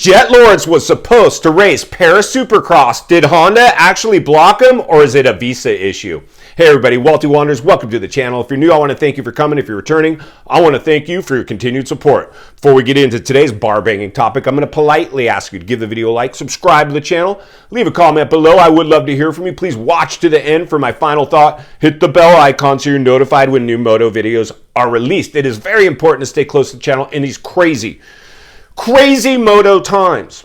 Jett Lawrence was supposed to race Paris Supercross. Did Honda actually block him, or is it a visa issue? Hey everybody, Walty Wanders, welcome to the channel. If you're new, I want to thank you for coming. If you're returning, I want to thank you for your continued support. Before we get into today's bar-banging topic, I'm going to politely ask you to give the video a like, subscribe to the channel, leave a comment below. I would love to hear from you. Please watch to the end for my final thought. Hit the bell icon so you're notified when new moto videos are released. It is very important to stay close to the channel in these crazy moto times.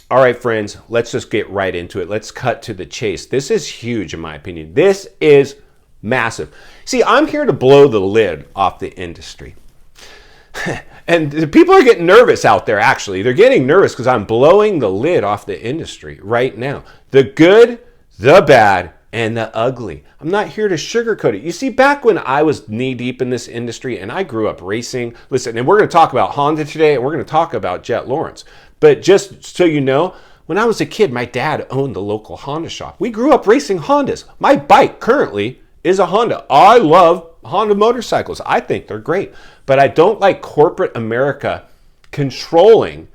All right, friends, let's just get right into it. Let's cut to the chase. This is huge, in my opinion. This is massive. See, I'm here to blow the lid off the industry. And the people are getting nervous out there, actually. They're getting nervous because I'm blowing the lid off the industry right now. The good, the bad, and the ugly. I'm not here to sugarcoat it. You see, back when I was knee-deep in this industry and I grew up racing, listen, and we're going to talk about Honda today, and we're going to talk about Jett Lawrence. But just so you know, when I was a kid, my dad owned the local Honda shop. We grew up racing Hondas. My bike currently is a Honda. I love Honda motorcycles. I think they're great. But I don't like corporate America controlling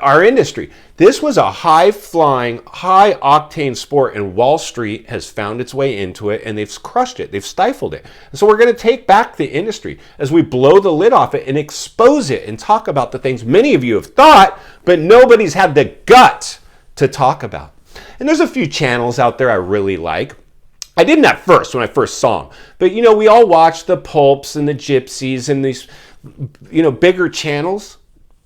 our industry. This was a high-flying, high-octane sport, and Wall Street has found its way into it, and they've crushed it. They've stifled it. And so we're going to take back the industry as we blow the lid off it and expose it and talk about the things many of you have thought, but nobody's had the guts to talk about. And there's a few channels out there I really like. I didn't at first when I first saw them, but you know, we all watch the Pulps and the Gypsies and these, you know, bigger channels,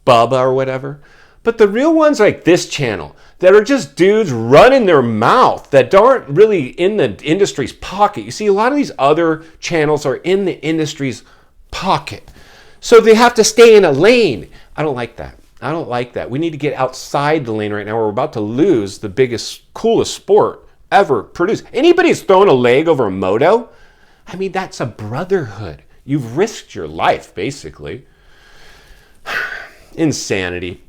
Bubba or whatever. But the real ones like this channel that are just dudes running their mouth that aren't really in the industry's pocket. You see, a lot of these other channels are in the industry's pocket. So they have to stay in a lane. I don't like that. I don't like that. We need to get outside the lane right now. We're about to lose the biggest, coolest sport ever produced. Anybody who's thrown a leg over a moto, I mean, that's a brotherhood. You've risked your life, basically. Insanity.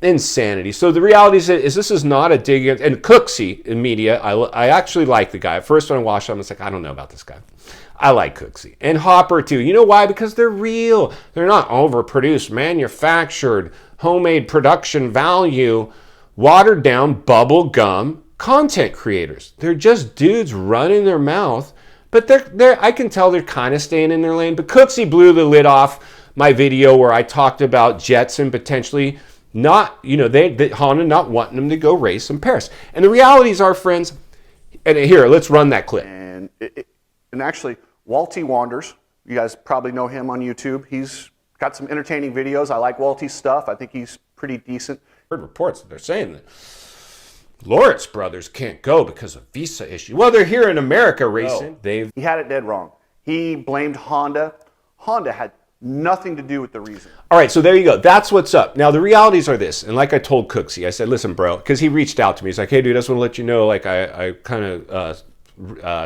So the reality is this is not a dig at, and Cooksey in media, I actually like the guy. At first when I watched him, I was like, I don't know about this guy. I like Cooksey. And Hopper too. You know why? Because they're real. They're not overproduced, manufactured, homemade production value, watered down bubble gum content creators. They're just dudes running their mouth, but I can tell they're kind of staying in their lane. But Cooksey blew the lid off my video where I talked about Jetson potentially not, you know, Honda not wanting them to go race in Paris. And the realities are, friends, and here, let's run that clip. And actually, Walty Wanders, you guys probably know him on YouTube. He's got some entertaining videos. I like Walty's stuff. I think he's pretty decent. Heard reports that they're saying that Lawrence brothers can't go because of visa issue. Well, they're here in America racing. No, he had it dead wrong. He blamed Honda. Honda had nothing to do with the reason. All right, so there you go. That's what's up. Now, the realities are this, and like I told Cooksey, I said, listen, bro, because he reached out to me. He's like, hey, dude, I just want to let you know, like, I kind of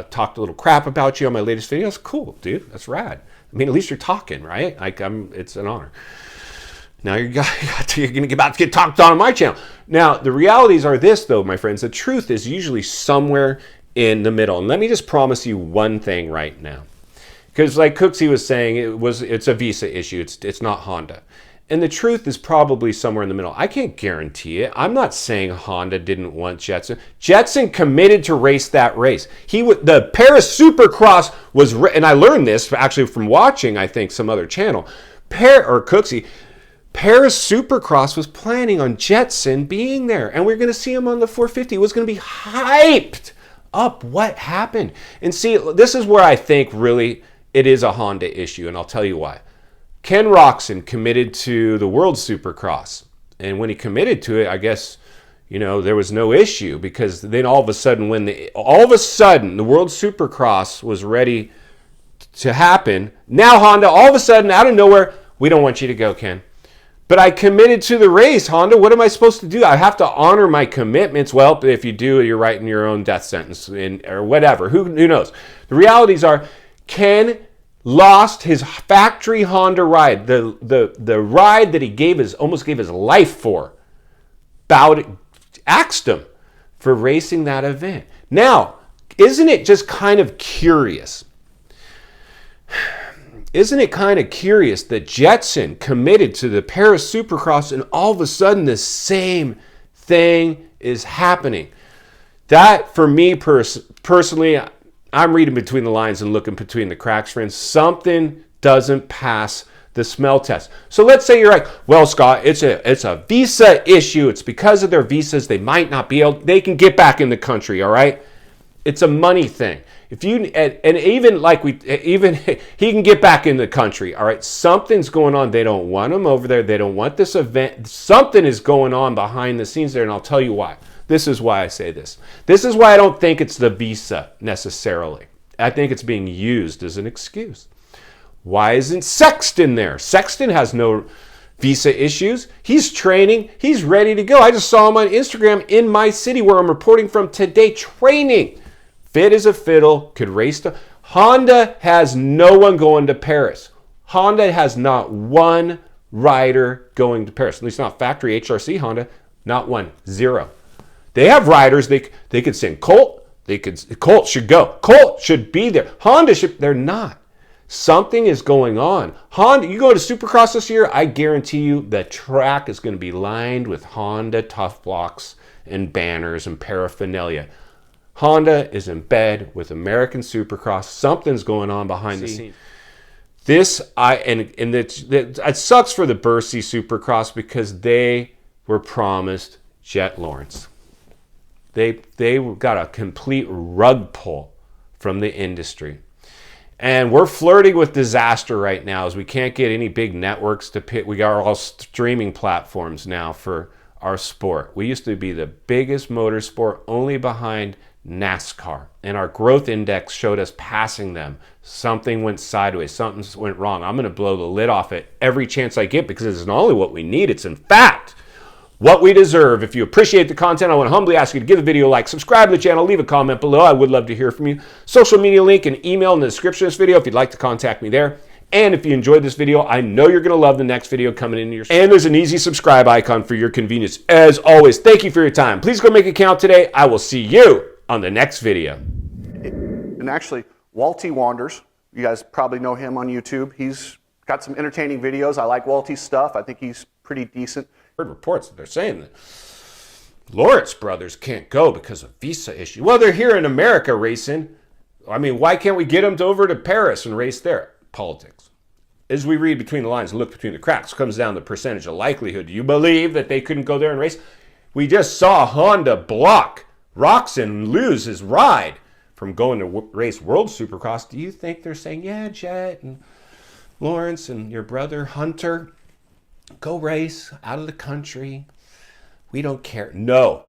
talked a little crap about you on my latest video. That's cool, dude. That's rad. I mean, at least you're talking, right? Like, it's an honor. Now you're going to about to get talked on my channel. Now, the realities are this, though, my friends. The truth is usually somewhere in the middle. And let me just promise you one thing right now. Because like Cooksey was saying, it's a visa issue. It's not Honda. And the truth is probably somewhere in the middle. I can't guarantee it. I'm not saying Honda didn't want Jetson. Jetson committed to race that race. The Paris Supercross was, and I learned this actually from watching, I think, some other channel, Cooksey. Paris Supercross was planning on Jetson being there, and we're going to see him on the 450. It was going to be hyped up. What happened? And see, this is where I think really it is a Honda issue, and I'll tell you why. Ken Roczen committed to the World Supercross, and when he committed to it, I guess, you know, there was no issue, because then all of a sudden the World Supercross was ready to happen, now Honda, all of a sudden, out of nowhere, we don't want you to go, Ken. But I committed to the race, Honda. What am I supposed to do? I have to honor my commitments. Well, if you do, you're writing your own death sentence or whatever. Who knows? The realities are, Ken lost his factory Honda ride, the ride that he almost gave his life for. Axed him for racing that event. Now, isn't it just kind of curious? Isn't it kind of curious that Jetson committed to the Paris Supercross and all of a sudden the same thing is happening? That, for me personally, I'm reading between the lines and looking between the cracks, friends. Something doesn't pass the smell test. So let's say you're like, well, Scott, it's a visa issue. It's because of their visas. They might not be able, they can get back in the country, all right? It's a money thing. If you and even like he can get back in the country, all right? Something's going on. They don't want him over there. They don't want this event. Something is going on behind the scenes there, and I'll tell you why. This is why I say this. This is why I don't think it's the visa necessarily. I think it's being used as an excuse. Why isn't Sexton there? Sexton has no visa issues. He's training. He's ready to go. I just saw him on Instagram in my city where I'm reporting from today, training. Fit as a fiddle, could race to. Honda has no one going to Paris. Honda has not one rider going to Paris. At least not factory HRC Honda. Not one. Zero. They have riders. They could send Colt. Colt should go. Colt should be there. Honda should. They're not. Something is going on. Honda, you go to Supercross this year, I guarantee you the track is going to be lined with Honda tough blocks and banners and paraphernalia. Honda is in bed with American Supercross. Something's going on behind the scenes. It sucks for the Bercy Supercross because they were promised Jett Lawrence. They got a complete rug pull from the industry. And we're flirting with disaster right now as we can't get any big networks to pick. We got all streaming platforms now for our sport. We used to be the biggest motorsport only behind NASCAR. And our growth index showed us passing them. Something went sideways. Something went wrong. I'm going to blow the lid off it every chance I get because it's not only what we need, it's in fact what we deserve. If you appreciate the content, I want to humbly ask you to give the video a like, subscribe to the channel, leave a comment below. I would love to hear from you. Social media link and email in the description of this video if you'd like to contact me there. And if you enjoyed this video, I know you're going to love the next video coming into your. And there's an easy subscribe icon for your convenience. As always, thank you for your time. Please go make a count today. I will see you on the next video. And actually, Walty Wanders, you guys probably know him on YouTube. He's got some entertaining videos. I like Walty's stuff. I think he's pretty decent. Heard reports that they're saying that Lawrence brothers can't go because of visa issue. Well, they're here in America racing. I mean, why can't we get them over to Paris and race there? Politics. As we read between the lines and look between the cracks, comes down to the percentage of likelihood. Do you believe that they couldn't go there and race? We just saw Honda block Roczen and lose his ride from going to race World Supercross. Do you think they're saying, yeah, Jett and Lawrence and your brother Hunter, go race out of the country. We don't care. No.